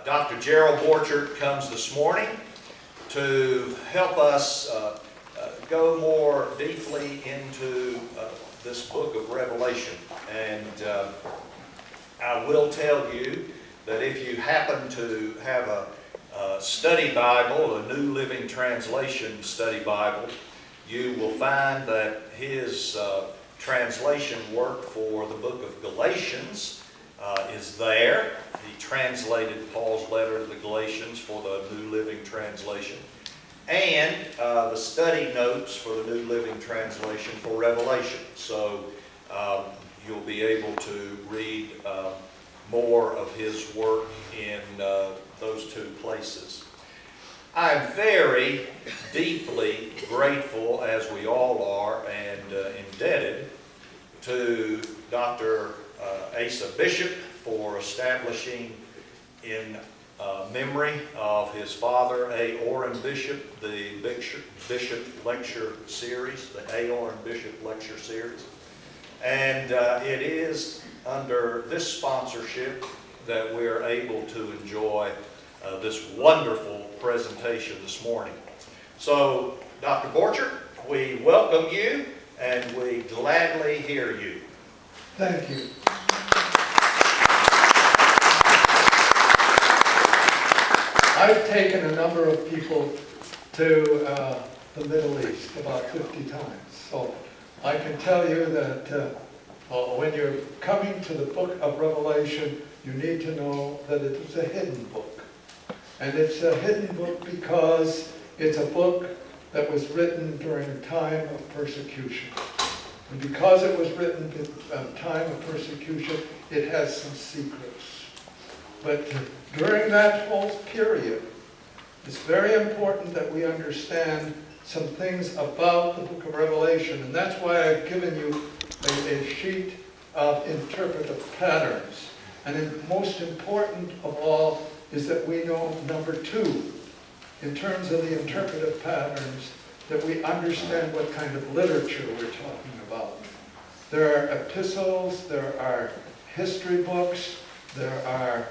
Dr. Gerald Borchert comes this morning to help us go more deeply into this book of Revelation. And I will tell you that if you happen to have a study Bible, a New Living Translation study Bible, you will find that his translation work for the book of Galatians is there. He translated Paul's letter to the Galatians for the New Living Translation. And the study notes for the New Living Translation for Revelation. So you'll be able to read more of his work in those two places. I'm very deeply grateful, as we all are, and indebted to Dr. Asa Bishop for establishing in memory of his father, A. Orrin Bishop, the Bishop Lecture Series, the A. Orrin Bishop Lecture Series. And it is under this sponsorship that we're able to enjoy this wonderful presentation this morning. So, Dr. Borchert, we welcome you and we gladly hear you. Thank you. I've taken a number of people to the Middle East about 50 times. So I can tell you that when you're coming to the book of Revelation, you need to know that it is a hidden book. And it's a hidden book because it's a book that was written during a time of persecution. And because it was written at a time of persecution, it has some secrets. But during that whole period, it's very important that we understand some things about the book of Revelation. And that's why I've given you a sheet of interpretive patterns. And most important of all is that we know, number two, in terms of the interpretive patterns, that we understand what kind of literature we're talking about. There are epistles, there are history books, there are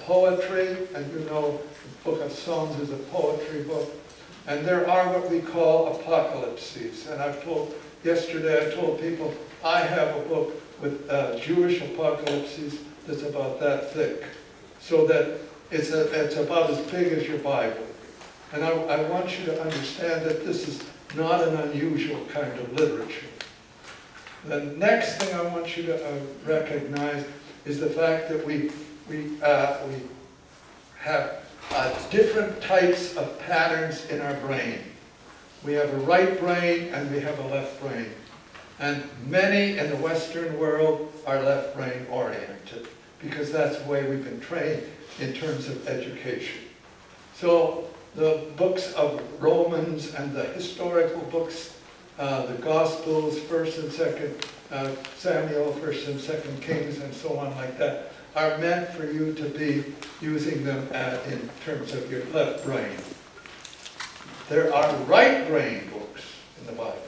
poetry, and you know the book of Psalms is a poetry book, and there are what we call apocalypses. And yesterday I told people I have a book with Jewish apocalypses that's about that thick, so that it's about as big as your Bible. And I want you to understand that this is not an unusual kind of literature. The next thing I want you to recognize is the fact that we have different types of patterns in our brain. We have a right brain and we have a left brain. And many in the Western world are left brain oriented because that's the way we've been trained in terms of education. So the books of Romans and the historical books, the Gospels, 1st and 2nd Samuel, 1st and 2nd Kings, and so on like that, are meant for you to be using them in terms of your left brain. There are right brain books in the Bible.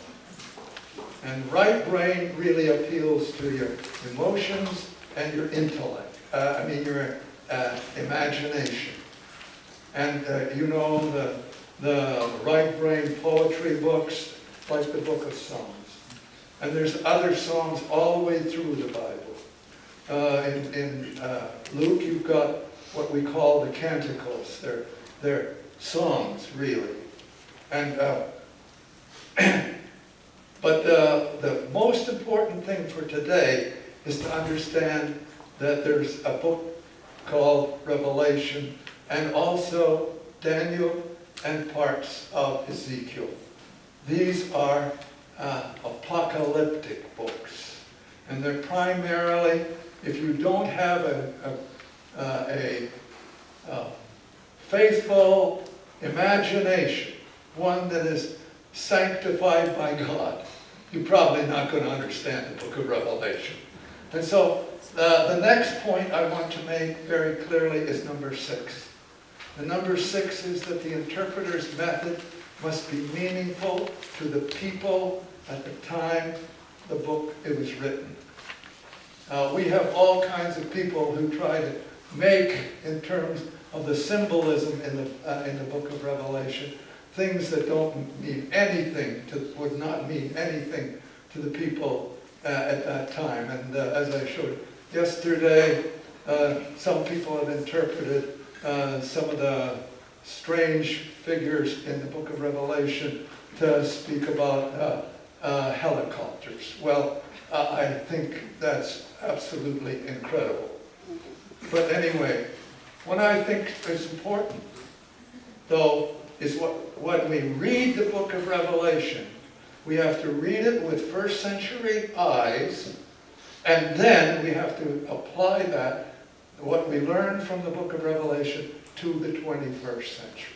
And right brain really appeals to your emotions and your intellect. Your imagination. And you know the right brain poetry books, like the book of Psalms. And there's other songs all the way through the Bible. In Luke, you've got what we call the canticles. They're songs, really. And but the most important thing for today is to understand that there's a book called Revelation, and also Daniel and parts of Ezekiel. These are apocalyptic books, and they're primarily, if you don't have a faithful imagination, one that is sanctified by God, you're probably not going to understand the book of Revelation. And so the next point I want to make very clearly is number 6. The number 6 is that the interpreter's method must be meaningful to the people at the time it was written. We have all kinds of people who try to make in terms of the symbolism in the book of Revelation, things that don't mean anything, would not mean anything to the people at that time. And as I showed yesterday, some people have interpreted some of the strange figures in the book of Revelation to speak about helicopters. Well, I think that's absolutely incredible. But anyway, what I think is important, though, is when we read the book of Revelation, we have to read it with first century eyes, and then we have to apply that, what we learned from the book of Revelation, to the 21st century.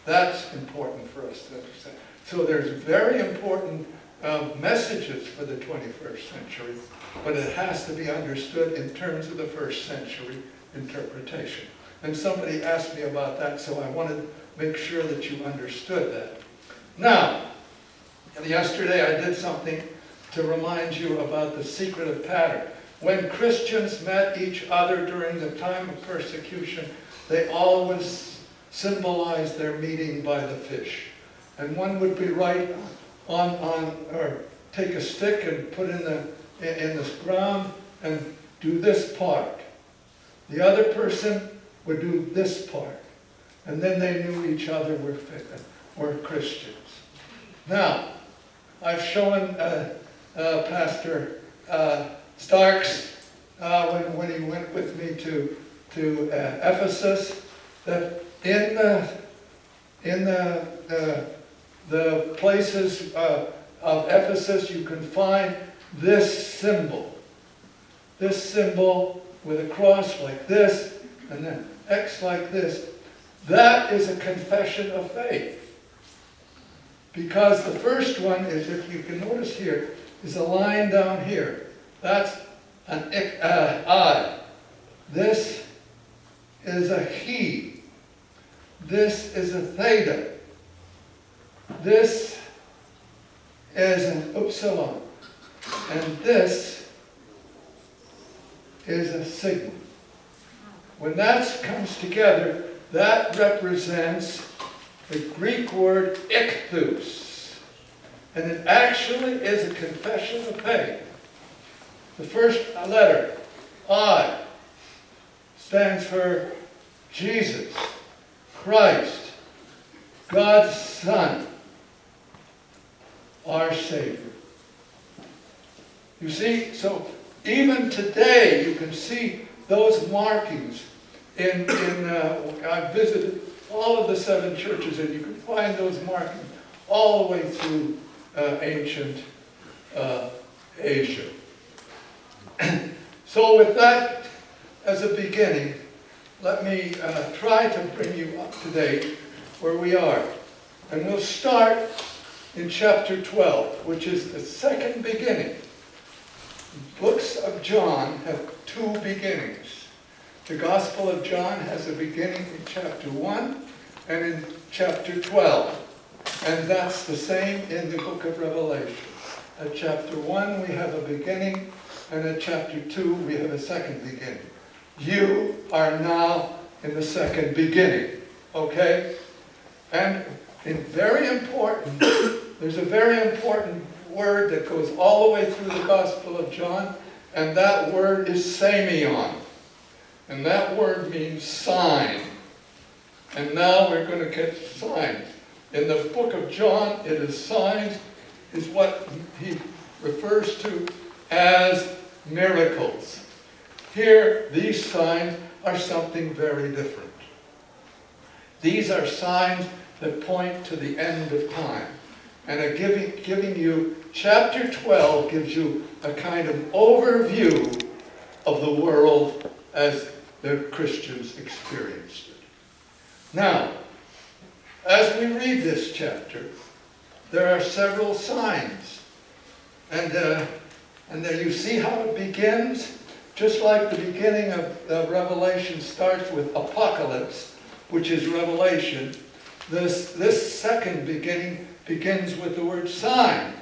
That's important for us to understand. So there's very important messages for the 21st century, but it has to be understood in terms of the first century interpretation. And somebody asked me about that, so I wanted to make sure that you understood that. Now, yesterday I did something to remind you about the secret of pattern. When Christians met each other during the time of persecution, they always symbolized their meeting by the fish. And one would be right on or take a stick and put in the ground and do this part. The other person would do this part. And then they knew each other were Christians. Now, I've shown Pastor Starks when he went with me to Ephesus, that in the places of Ephesus you can find this symbol with a cross like this and then X like this. That is a confession of faith. Because the first one is, if you can notice here, is a line down here. That's an I. This is a he. This is a theta. This is an upsilon. And this is a sigma. When that comes together, that represents the Greek word ichthus. And it actually is a confession of faith. The first letter, I, stands for Jesus, Christ, God's Son, our Savior. You see, so even today you can see those markings I've visited all of the 7 churches, and you can find those markings all the way through ancient Asia. So with that as a beginning, let me try to bring you up to date where we are. And we'll start in chapter 12, which is the second beginning. Books of John have 2 beginnings. The Gospel of John has a beginning in chapter 1 and in chapter 12. And that's the same in the book of Revelation. At chapter 1 we have a beginning, and at chapter 2 we have a second beginning. You are now in the second beginning. Okay? And very important, there's a very important word that goes all the way through the Gospel of John, and that word is semeion. And that word means sign. And now we're going to get signs. In the book of John, it is signs, is what he refers to as miracles. Here, these signs are something very different. These are signs that point to the end of time. And are giving you, chapter 12 gives you a kind of overview of the world as the Christians experienced it. Now, as we read this chapter, there are several signs. And there you see how it begins. Just like the beginning of Revelation starts with apocalypse, which is revelation, this second beginning begins with the word sign.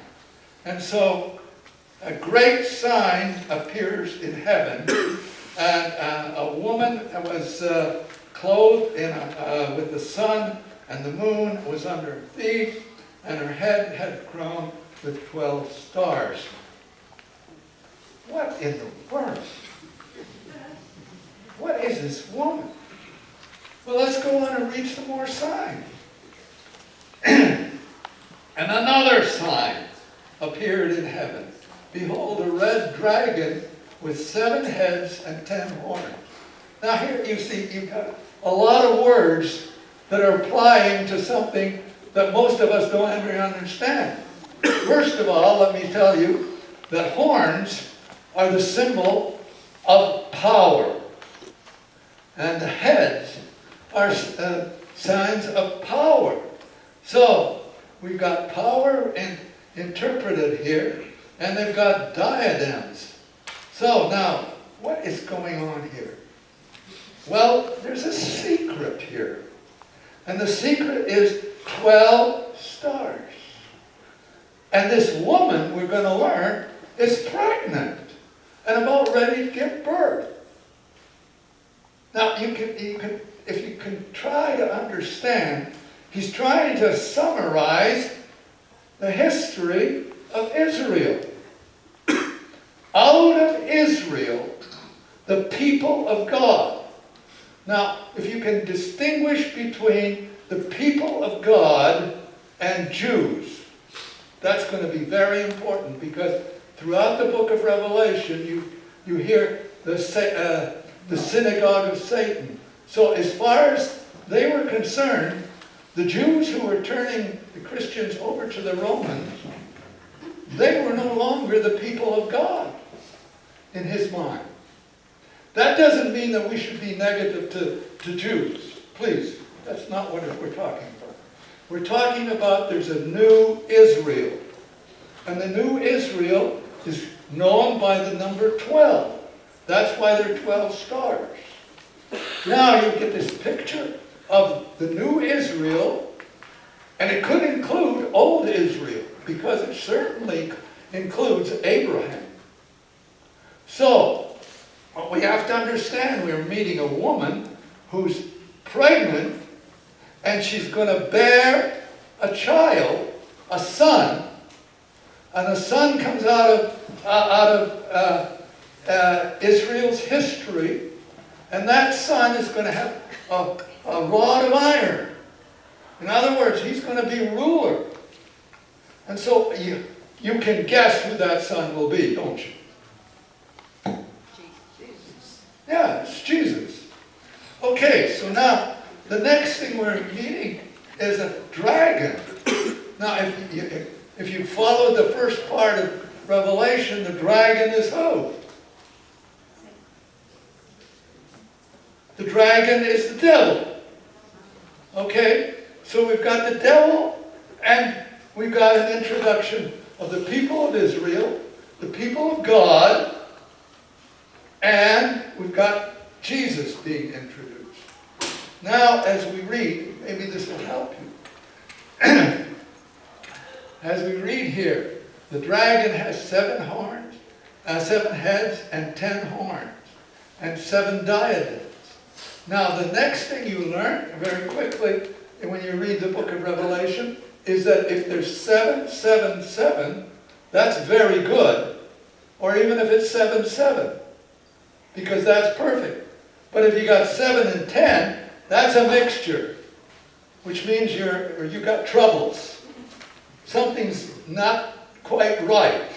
And so a great sign appears in heaven, and a woman was clothed with the sun, and the moon was under her feet, and her head had a crown with 12 stars. What in the world? What is this woman? Well, let's go on and read some more signs. And another sign appeared in heaven. Behold, a red dragon with 7 heads and 10 horns. Now here you see, you've got a lot of words that are applying to something that most of us don't ever understand. First of all, let me tell you that horns are the symbol of power. And the heads are signs of power. So, we've got power interpreted here, and they've got diadems. So, now, what is going on here? Well, there's a secret here. And the secret is 12 stars. And this woman, we're going to learn, is pregnant and about ready to give birth. Now, if you can try to understand, he's trying to summarize the history of Israel. Out of Israel, the people of God. Now, if you can distinguish between the people of God and Jews, that's going to be very important, because throughout the book of Revelation, you hear the synagogue of Satan. So as far as they were concerned, the Jews who were turning the Christians over to the Romans, they were no longer the people of God in his mind. That doesn't mean that we should be negative to Jews. Please, that's not what we're talking about. We're talking about there's a new Israel. And the new Israel is known by the number 12. That's why there are 12 stars. Now you get this picture of the new Israel, and it could include old Israel, because it certainly includes Abraham. So, what we have to understand, we're meeting a woman who's pregnant, and she's going to bear a child, a son, and a son comes out of Israel's history, and that son is going to have a rod of iron. In other words, he's going to be ruler. And so you can guess who that son will be, don't you? Jesus. Yeah, it's Jesus. Okay, so now the next thing we're meeting is a dragon. Now, if you follow the first part of Revelation, the dragon is who? The dragon is the devil. Okay? So we've got the devil, and we've got an introduction of the people of Israel, the people of God, and we've got Jesus being introduced. Now, as we read, maybe this will help you. As we read here, the dragon has 7 heads and 10 horns, and 7 diadems. Now, the next thing you learn very quickly when you read the book of Revelation is that if there's 7, 7, 7, that's very good. Or even if it's 7, 7, because that's perfect. But if you got 7 and 10, that's a mixture, which means you got troubles. Something's not quite right.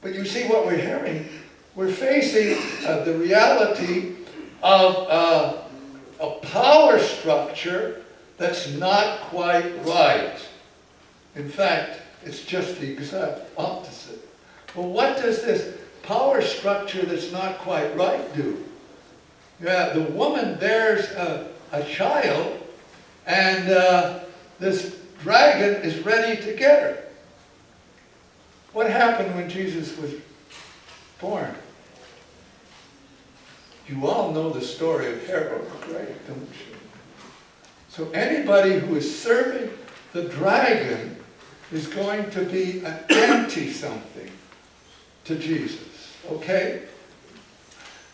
But you see what we're hearing? We're facing the reality of a power structure that's not quite right. In fact, it's just the exact opposite. Well, what does this power structure that's not quite right do? Yeah, the woman bears a child, and this dragon is ready to get her. What happened when Jesus was born? You all know the story of Herod, right? Don't you? So anybody who is serving the dragon is going to be an anti-something to Jesus. Okay?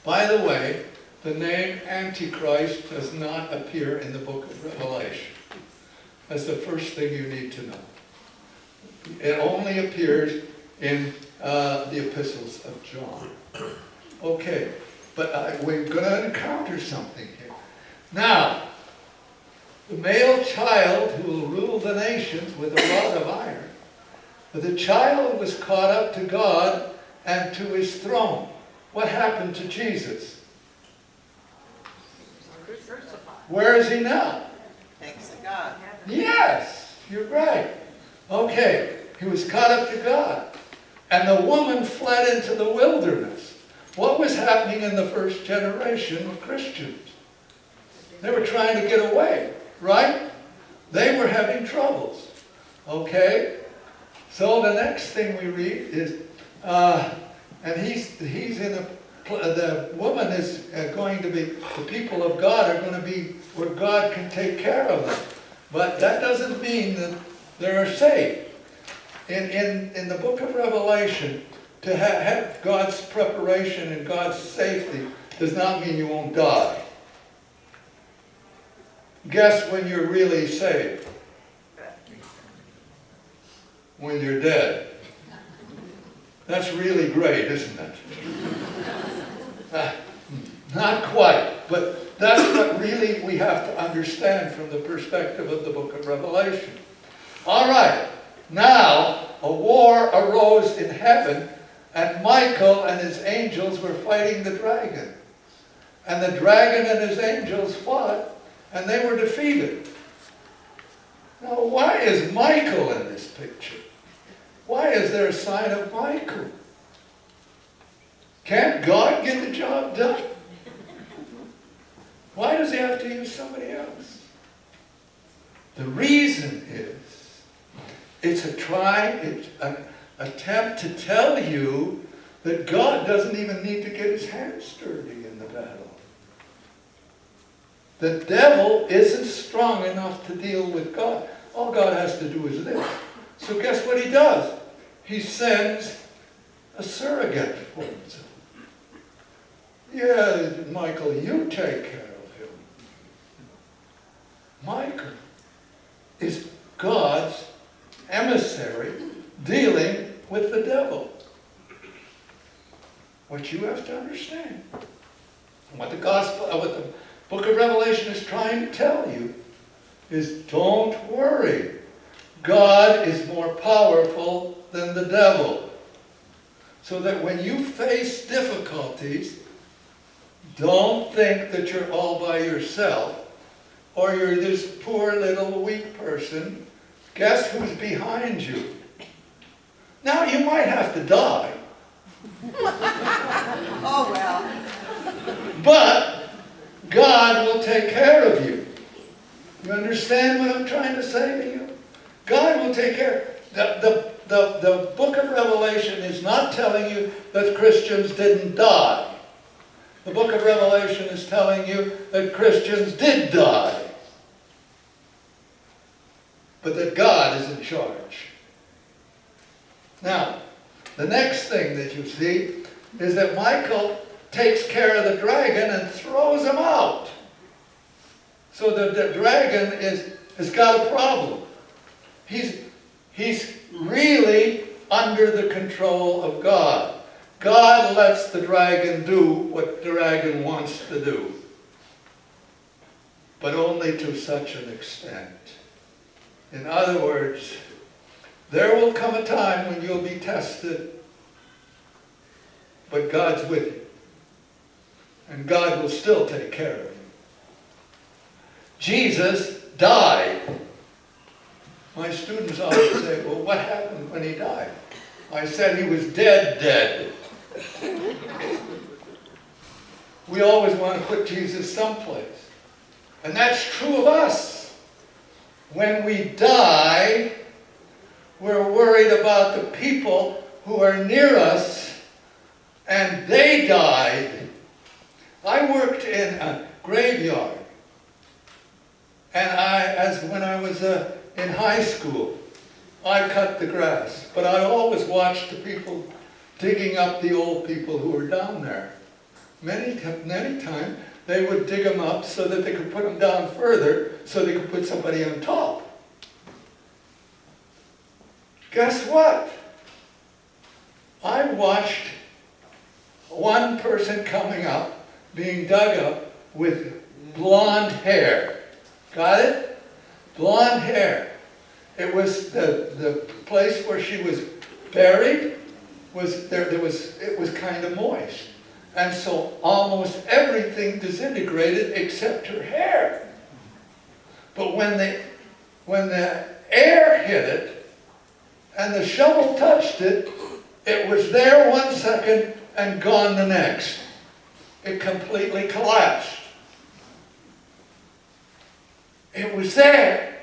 By the way, the name Antichrist does not appear in the book of Revelation. That's the first thing you need to know. It only appears in the epistles of John. Okay, but we're going to encounter something here. Now, the male child who will rule the nations with a rod of iron, the child was caught up to God and to his throne. What happened to Jesus? Where is he now? Thanks to God. Yes, you're right. Okay, he was caught up to God. And the woman fled into the wilderness. What was happening in the first generation of Christians? They were trying to get away, right? They were having troubles. Okay? So the next thing we read is, and he's in a, the woman is going to be, the people of God are going to be where God can take care of them. But that doesn't mean that they're saved. In the book of Revelation, to have God's preparation and God's safety does not mean you won't die. Guess when you're really saved? When you're dead. That's really great, isn't it? Not quite, but that's what really we have to understand from the perspective of the book of Revelation. All right, now a war arose in heaven, and Michael and his angels were fighting the dragon. And the dragon and his angels fought, and they were defeated. Now, why is Michael in this picture? Why is there a sign of Michael? Can't God get the job done? Why does he have to use somebody else? The reason is, it's an attempt to tell you that God doesn't even need to get his hands dirty in the battle. The devil isn't strong enough to deal with God. All God has to do is this. So guess what he does? He sends a surrogate for himself. Yeah, Michael, you take care of him. Michael is God's emissary dealing with the devil. What you have to understand, what the book of Revelation is trying to tell you is, don't worry. God is more powerful than the devil. So that when you face difficulties, don't think that you're all by yourself, or you're this poor little weak person. Guess who's behind you? Now, you might have to die. Oh, well. But God will take care of you. You understand what I'm trying to say to you? God will take care. The book of Revelation is not telling you that Christians didn't die. The book of Revelation is telling you that Christians did die. But that God is in charge. Now, the next thing that you see is that Michael takes care of the dragon and throws him out. So the dragon has got a problem. He's really under the control of God. God lets the dragon do what the dragon wants to do. But only to such an extent. In other words, there will come a time when you'll be tested, but God's with you. And God will still take care of you. Jesus died. My students always say, well, what happened when he died? I said he was dead. We always want to put Jesus someplace. And that's true of us. When we die, we're worried about the people who are near us, and they died. I worked in a graveyard, and when I was in high school, I cut the grass, but I always watched the people digging up the old people who were down there. many times, they would dig them up so that they could put them down further so they could put somebody on top. Guess what? I watched one person coming up, being dug up with blonde hair. Got it? Blonde hair. It was the place where she was buried it was kind of moist. And so almost everything disintegrated except her hair. But when the air hit it and the shovel touched it, it was there 1 second and gone the next. It completely collapsed. It was there,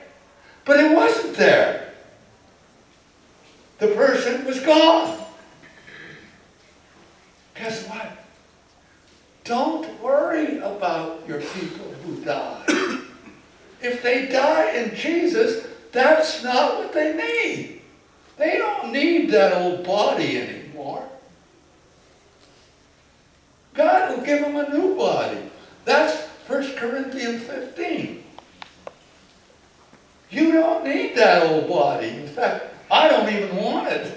but it wasn't there. The person was gone. Guess what? Don't worry about your people who die. If they die in Jesus, that's not what they need. They don't need that old body anymore. God will give them a new body. That's 1 Corinthians 15. You don't need that old body. In fact, I don't even want it.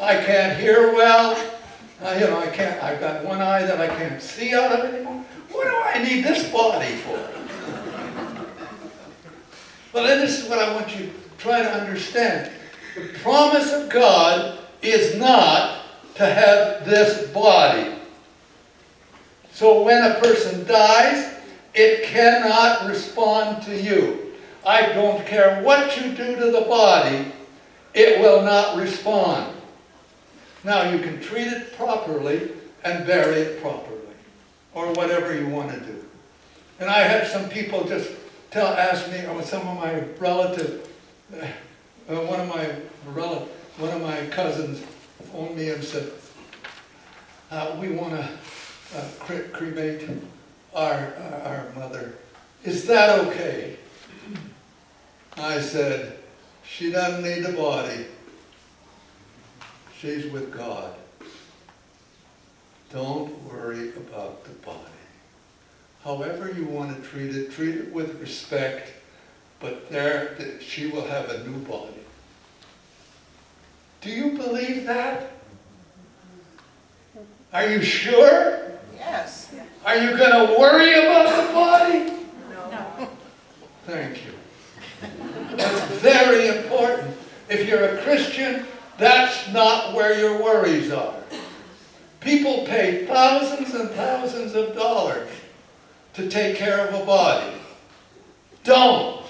I can't hear well. I've got one eye that I can't see out of anymore. What do I need this body for? Well, this is what I want you to try to understand. The promise of God is not to have this body. So when a person dies, it cannot respond to you. I don't care what you do to the body, it will not respond. Now you can treat it properly and bury it properly, or whatever you want to do. And I had some people just ask me, or some of my relatives, one of my cousins phoned me and said, we want to cremate our mother. Is that okay? I said, she doesn't need the body. She's with God. Don't worry about the body. However you want to treat it with respect, but she will have a new body. Do you believe that? Are you sure? Yes. Are you going to worry about the body? No. Thank you. That's very important. If you're a Christian, that's not where your worries are. People pay thousands and thousands of dollars to take care of a body. Don't.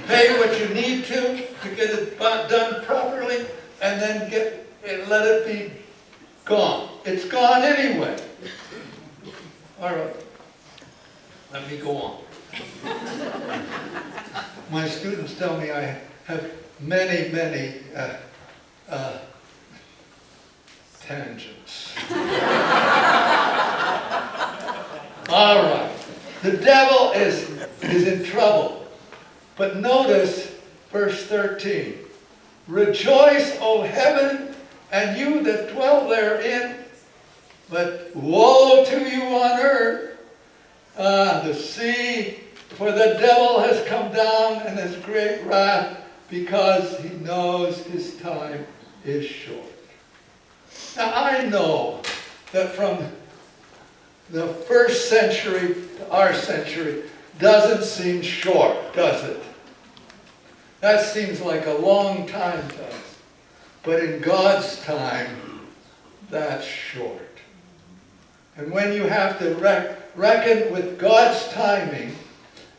Pay what you need to get it done properly, and then let it be gone. It's gone anyway. All right. Let me go on. My students tell me I have many tangents. All right. The devil is in trouble. But notice verse 13. Rejoice, O heaven, and you that dwell therein. But woe to you on earth, the sea, for the devil has come down in his great wrath, because he knows his time is short. Now I know that from the first century to our century doesn't seem short, does it? That seems like a long time to us. But in God's time, that's short. And when you have to reckon with God's timing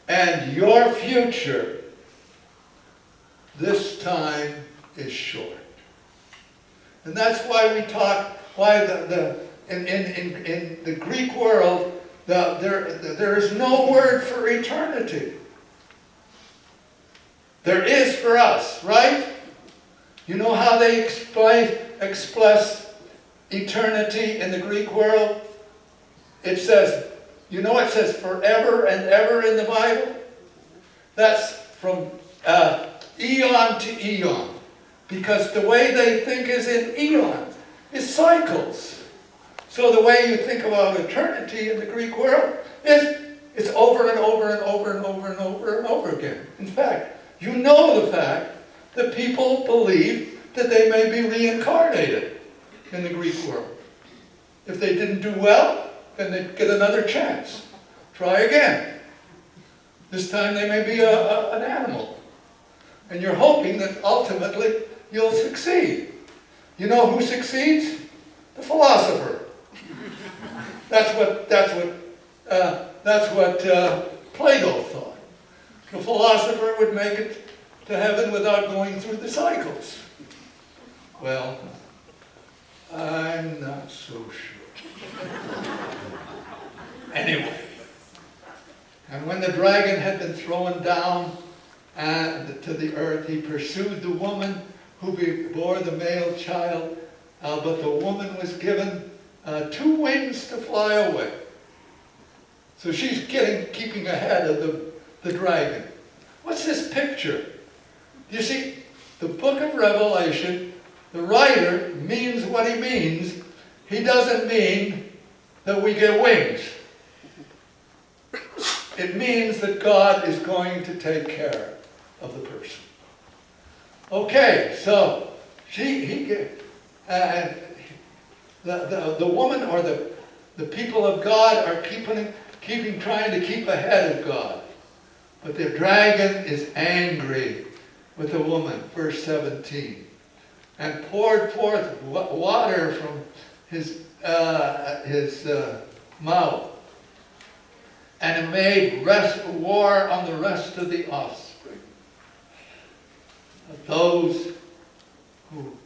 and your future, this time is short. And that's why we talk, why in the Greek world, there is no word for eternity. There is for us, right? You know how they express eternity in the Greek world? It says, it says forever and ever in the Bible? That's from eon to eon. Because the way they think is in eons, is cycles. So the way you think about eternity in the Greek world is it's over and over and over and over and over and over again. In fact, you know the fact that people believe that they may be reincarnated in the Greek world. If they didn't do well, then they'd get another chance. Try again. This time they may be an animal. And you're hoping that ultimately you'll succeed. You know who succeeds? The philosopher. That's what Plato thought. The philosopher would make it to heaven without going through the cycles. Well, I'm not so sure. Anyway, and when the dragon had been thrown down to the earth, he pursued the woman who bore the male child, but the woman was given 2 wings to fly away. So she's keeping ahead of the dragon. What's this picture? You see, the book of Revelation, the writer means what he means. He doesn't mean that we get wings. It means that God is going to take care of the person. Okay, so the woman or the people of God are trying to keep ahead of God. But the dragon is angry with the woman, verse 17, and poured forth water from his mouth, and made war on the rest of the offspring of those who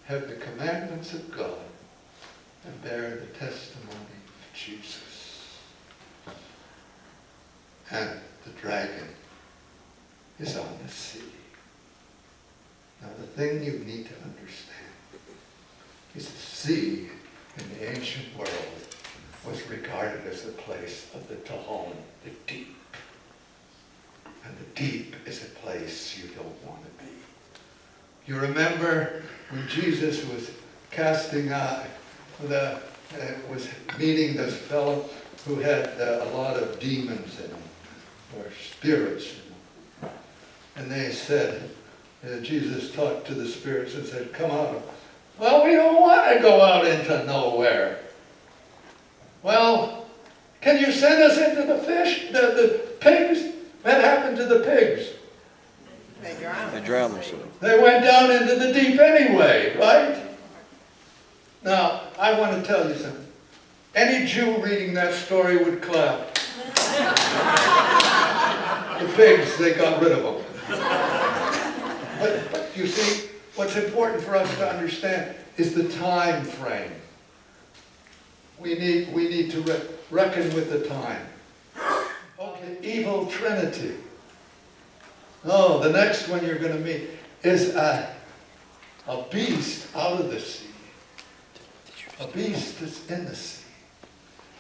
have the commandments of God and bear the testimony of Jesus. And the dragon is on the sea. Now the thing you need to understand is the sea in the ancient world was regarded as the place of the Tehom, the deep. And the deep is a place you don't want to be. You remember when Jesus was was meeting this fellow who had a lot of demons in him, or spirits in him. And they said, Jesus talked to the spirits and said, come out. Well, we don't want to go out into nowhere. Well, can you send us into the fish, the pigs? What happened to the pigs? They drowned themselves. They went down into the deep anyway, right? Now, I want to tell you something. Any Jew reading that story would clap. The pigs, they got rid of them. But you see, what's important for us to understand is the time frame. We need to reckon with the time. Okay, evil trinity. No, the next one you're going to meet is a beast out of the sea. A beast that's in the sea.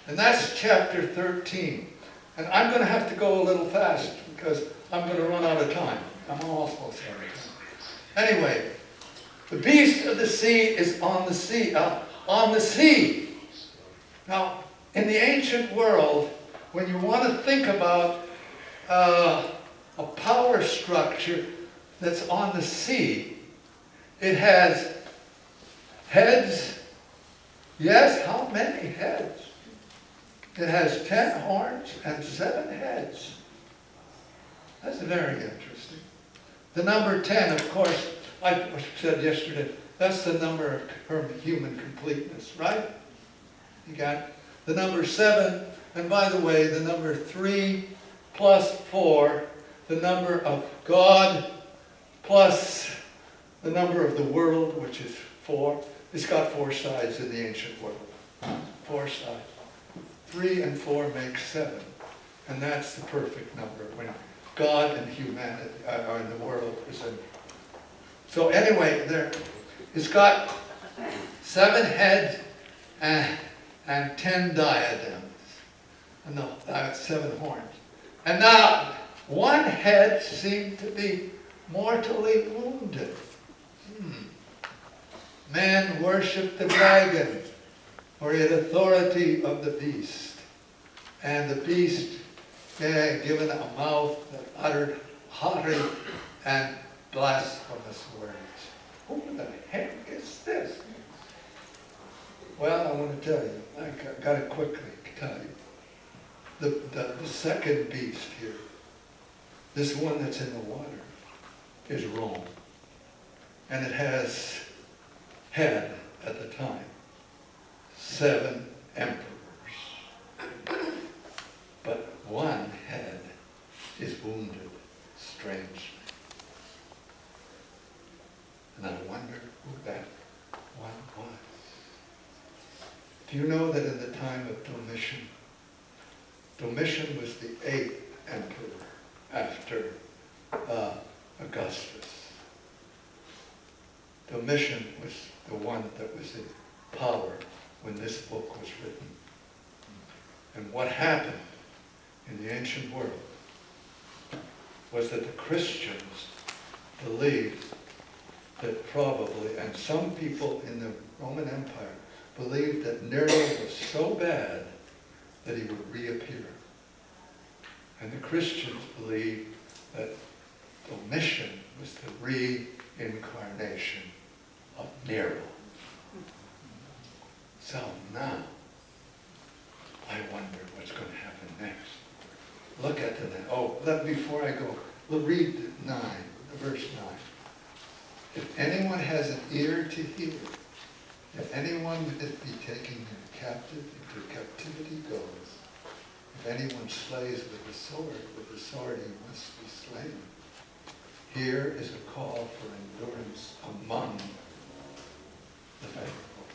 And that's chapter 13. And I'm going to have to go a little fast because I'm going to run out of time. I'm almost out of time. Anyway, the beast of the sea is on the sea. Now, in the ancient world, when you want to think about a power structure that's on the sea, it has heads. Yes, how many heads? It has 10 horns and 7 heads. That's very interesting. The number 10, of course, I said yesterday, that's the number of human completeness, right? You got the number 7, and by the way, the number 3 plus 4, the number of God plus the number of the world, which is 4. It's got 4 sides in the ancient world. 4 sides. 3 and 4 make 7. And that's the perfect number when God and humanity are in the world presented. So anyway, it's got 7 heads and 10 diadems. And 7 horns. And now, one head seemed to be mortally wounded. Man worshipped the dragon, for he had authority of the beast. And the beast given a mouth that uttered haughty and blasphemous words. Who the heck is this? Well, I want to tell you, I got to quickly tell you. The second beast here, this one that's in the water, is Rome. And it has had, at the time, 7 emperors. But one head is wounded strangely. And I wonder who that one was. Do you know that in the time of Domitian, Domitian was the 8th emperor after Augustus. Domitian was the one that was in power when this book was written. And what happened in the ancient world was that the Christians believed that probably, and some people in the Roman Empire believed that Nero was so bad that he would reappear. And the Christians believed that Domitian was the reincarnation of Nero. So now, I wonder what's going to happen next. Look at before I go, we'll read verse 9. If anyone has an ear to hear, if anyone is be taken captive, into captivity goes. If anyone slays with the sword he must be slain. Here is a call for endurance among the faithful.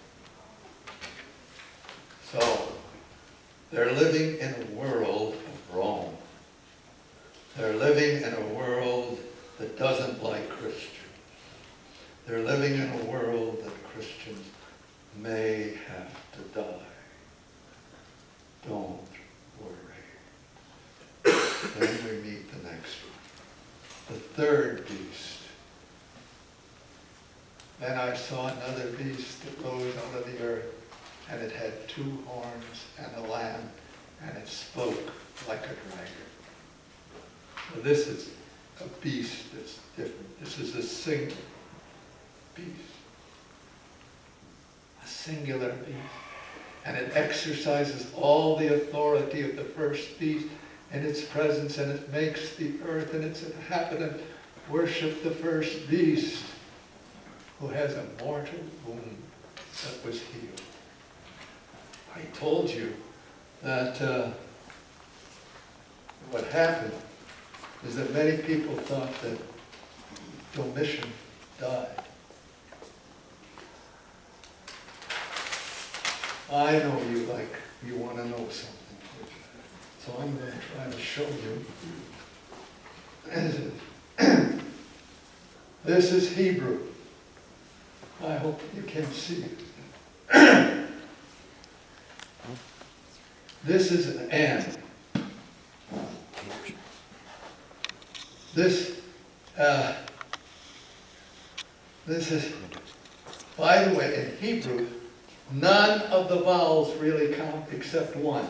So, they're living in a world of Rome. They're living in a world that doesn't like Christians. They're living in a world that Christians may have to die. Don't worry. Then we meet the next one. The third beast. Then I saw another beast that rose out of the earth, and it had 2 horns and a lamb, and it spoke like a dragon. So this is a beast that's different. This is a single beast. A singular beast. And it exercises all the authority of the first beast in its presence, and it makes the earth and its inhabitant worship the first beast, who has a mortal wound that was healed. I told you that what happened is that many people thought that Domitian died. I know you want to know something. So I'm going to try to show you. This is Hebrew. I hope you can see it. This is an N. This is, by the way, in Hebrew, none of the vowels really count except one.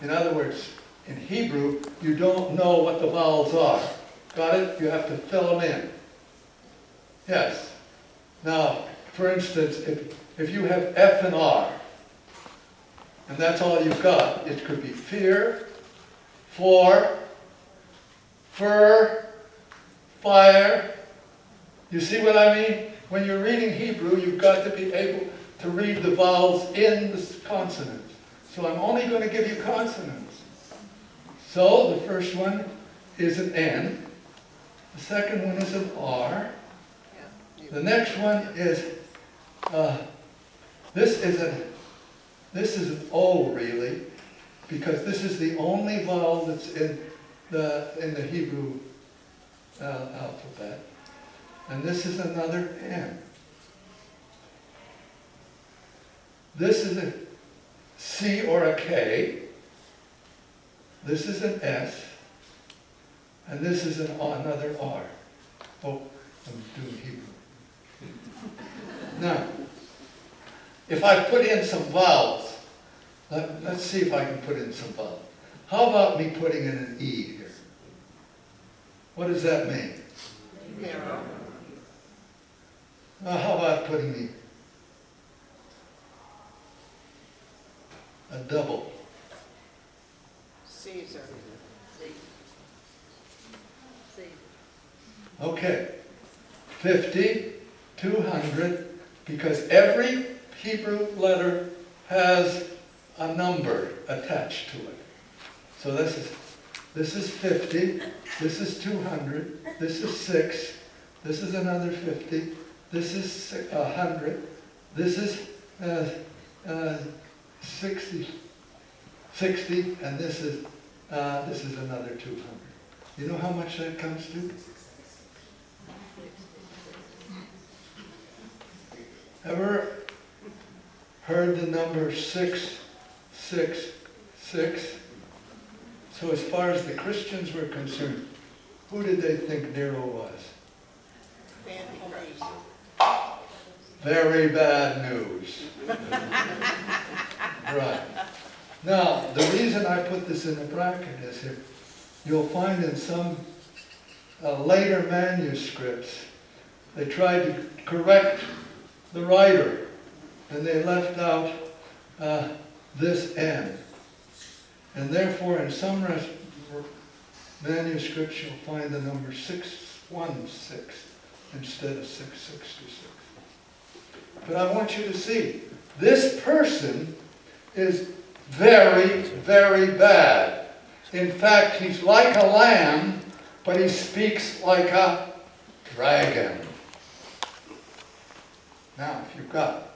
In other words, in Hebrew, you don't know what the vowels are. Got it? You have to fill them in. Yes. Now, for instance, if you have F and R, and that's all you've got, it could be fear, for, fur, fire. You see what I mean? When you're reading Hebrew, you've got to be able to read the vowels in the consonants. So I'm only going to give you consonants. So the first one is an N. The second one is an R. The next one is, this is an O really, because this is the only vowel that's in the Hebrew alphabet. And this is another N. This is a C or a K. This is an S. And this is another R. Oh, I'm doing Hebrew. Now, if I put in some vowels, let's see if I can put in some vowels. How about me putting in an E here? What does that mean? Narrow. How about putting me a double? Caesar. Okay, 50, 200, because every Hebrew letter has a number attached to it. So this is 50, this is 200, this is 6, this is another 50, this is 100, this is 60, and this is another 200. You know how much that comes to? Ever heard the number 666? So as far as the Christians were concerned, who did they think Nero was? Antichrist. Very bad news. Right. Now, the reason I put this in the bracket is here, you'll find in some later manuscripts, they tried to correct the writer, and they left out this N. And therefore, in some manuscripts, you'll find the number 616 instead of 666. But I want you to see, this person is very, very bad. In fact, he's like a lamb, but he speaks like a dragon. Now, we've got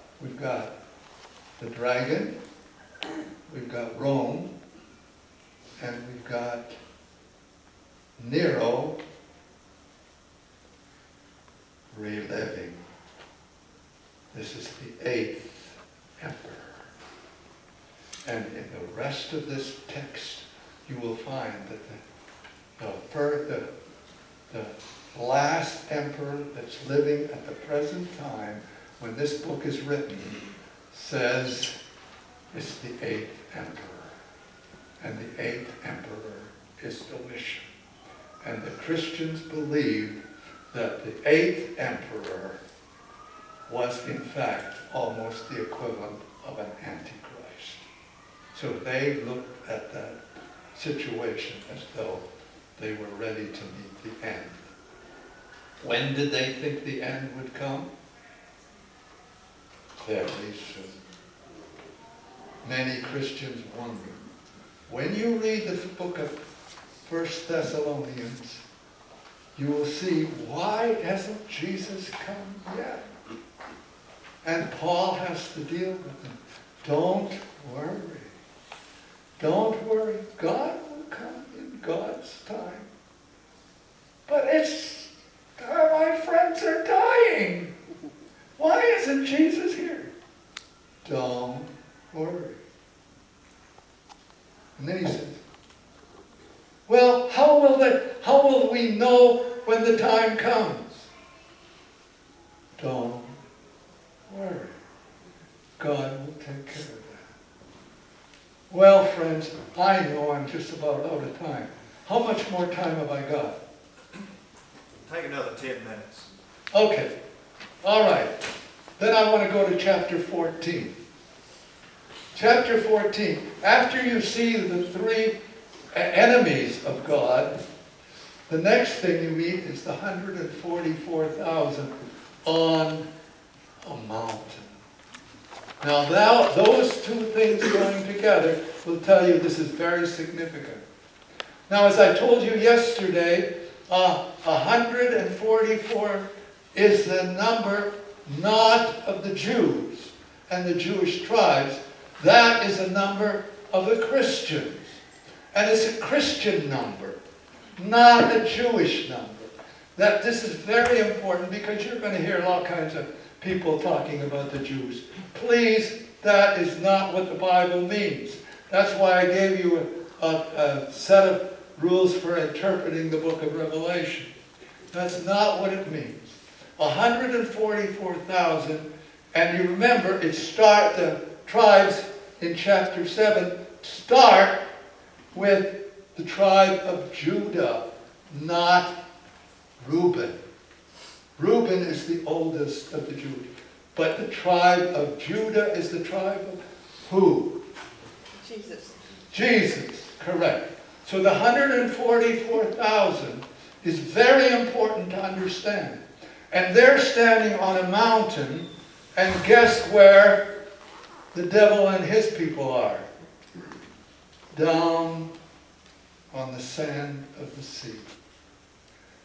the dragon, we've got Rome, and we've got Nero reliving. This is the 8th emperor. And in the rest of this text, you will find that the last emperor that's living at the present time, when this book is written, says it's the 8th emperor. And the 8th emperor is Domitian. And the Christians believed that the 8th emperor was in fact almost the equivalent of an Antichrist. So they looked at that situation as though they were ready to meet the end. When did they think the end would come? Very soon. Many Christians wonder. When you read the book of 1 Thessalonians, you will see, why hasn't Jesus come yet? And Paul has to deal with them. Don't worry. Don't worry. God will come in God's time. But my friends are dying. Why isn't Jesus here? Don't worry. And then he says, well, how will we know when the time comes? Don't worry. God will take care of that. Well, friends, I know I'm just about out of time. How much more time have I got? Take another 10 minutes. Okay. All right. Then I want to go to chapter 14. Chapter 14. After you see the three enemies of God, the next thing you meet is the 144,000 on a mountain. Now those two things going together will tell you this is very significant. Now, as I told you yesterday, 144 is the number not of the Jews and the Jewish tribes. That is a number of the Christians. And it's a Christian number, not a Jewish number. That this is very important because you're going to hear all kinds of people talking about the Jews. Please, that is not what the Bible means. That's why I gave you a set of rules for interpreting the book of Revelation. That's not what it means. 144,000. And you remember, the tribes in chapter 7 start with the tribe of Judah, not Reuben. Reuben is the oldest of the Jews. But the tribe of Judah is the tribe of who? Jesus. Jesus, correct. So the 144,000 is very important to understand. And they're standing on a mountain, and guess where the devil and his people are? Down on the sand of the sea.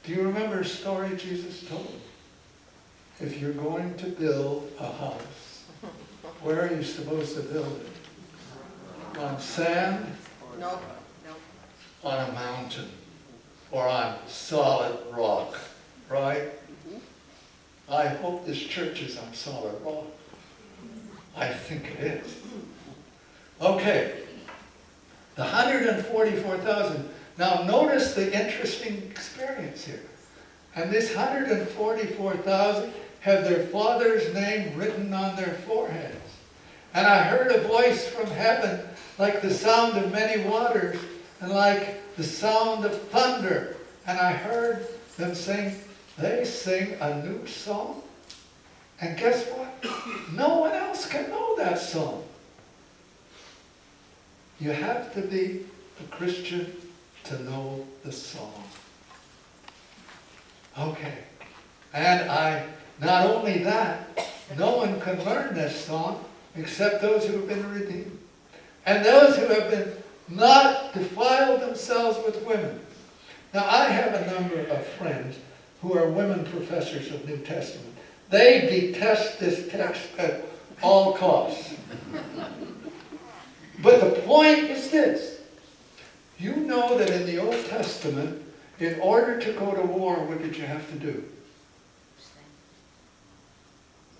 Do you remember a story Jesus told? If you're going to build a house, where are you supposed to build it? On sand? Nope. On a mountain? Or on solid rock? Right? I hope this church is on solid rock. I think it is. Okay. The 144,000. Now notice the interesting experience here. And this 144,000 have their father's name written on their foreheads. And I heard a voice from heaven like the sound of many waters and like the sound of thunder. And I heard them sing, they sing a new song. And guess what? No one else can know that song. You have to be a Christian to know the song. Okay. And not only that, no one can learn this song except those who have been redeemed. And those who have been not defiled themselves with women. Now I have a number of friends who are women professors of New Testament. They detest this text at all costs. But the point is this. You know that in the Old Testament, in order to go to war, what did you have to do?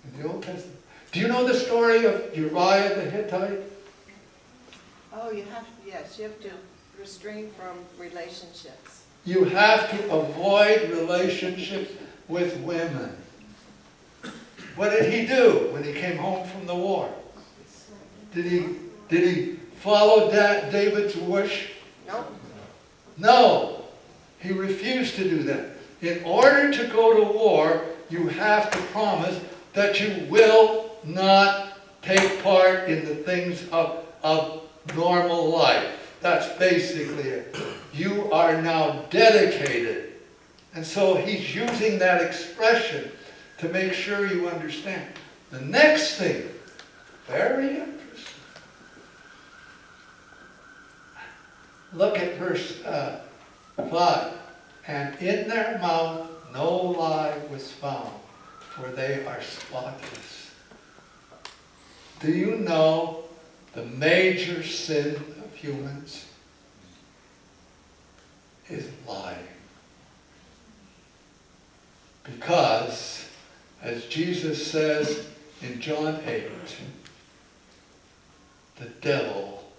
In the Old Testament. Do you know the story of Uriah the Hittite? Oh, you have to restrain from relationships. You have to avoid relationships with women. What did he do when he came home from the war? Did he follow David's wish? Nope. No. He refused to do that. In order to go to war, you have to promise that you will not take part in the things of normal life. That's basically it. You are now dedicated. And so he's using that expression to make sure you understand. The next thing, very interesting. Look at verse 5. And in their mouth no lie was found, for they are spotless. Do you know the major sin of humans is lying? Because, as Jesus says in John 8, the devil,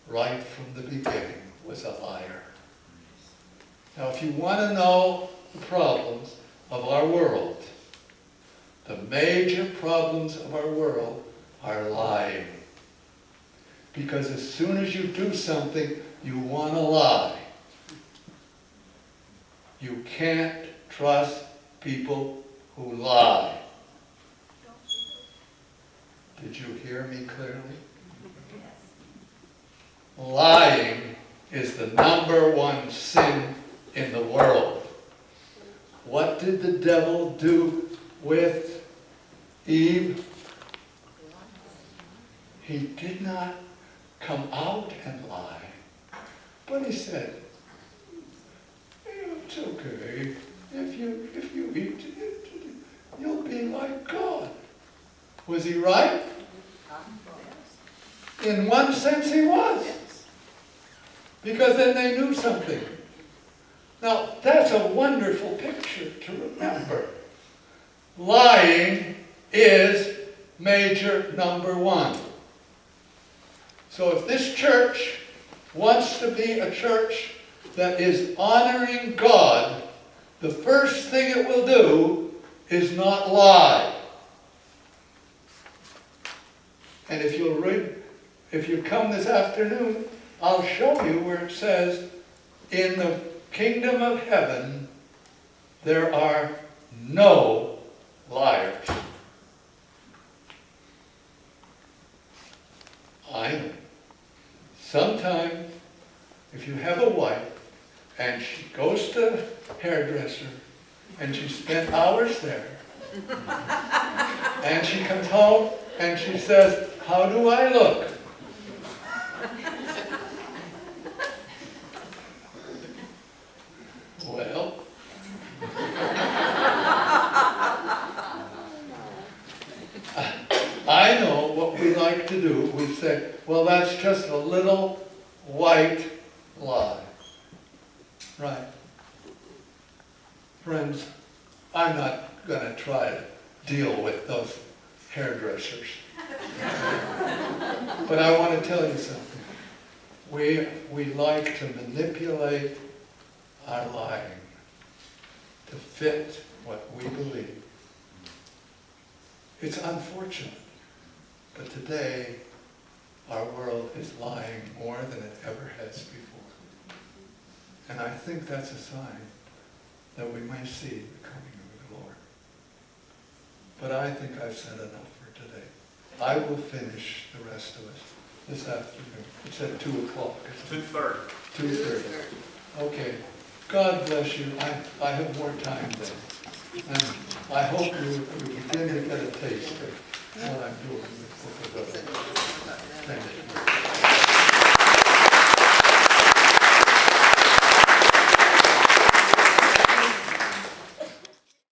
right from the beginning, was a liar. Now, if you want to know the problems of our world, the major problems of our world are lying. Because as soon as you do something, you want to lie. You can't trust people who lie. Did you hear me clearly? Lying is the number one sin in the world. What did the devil do with Eve? He did not come out and lie, but he said, it's okay. If you eat it, you'll be like God. Was he right? In one sense he was. Because then they knew something. Now, that's a wonderful picture to remember. Lying is major number one. So if this church wants to be a church that is honoring God, the first thing it will do is not lie. And if you'll read, if you come this afternoon, I'll show you where it says, in the kingdom of heaven, there are no liars. I know. Sometimes, if you have a wife, and she goes to the hairdresser, and she spent hours there, and she comes home, and she says, how do I look? Well, I know what we like to do. We say, well, that's just a little white lie. Right. Friends, I'm not going to try to deal with those hairdressers. But I want to tell you something. We like to manipulate our lying to fit what we believe. It's unfortunate, but today our world is lying more than it ever has before. And I think that's a sign that we may see the coming of the Lord. But I think I've said enough for today. I will finish the rest of it this afternoon. It's at 2 o'clock. 2:30. 2:30. Okay. God bless you. I have more time then. And I hope you begin to get a taste of what I'm doing with the book of Revelation. Thank you.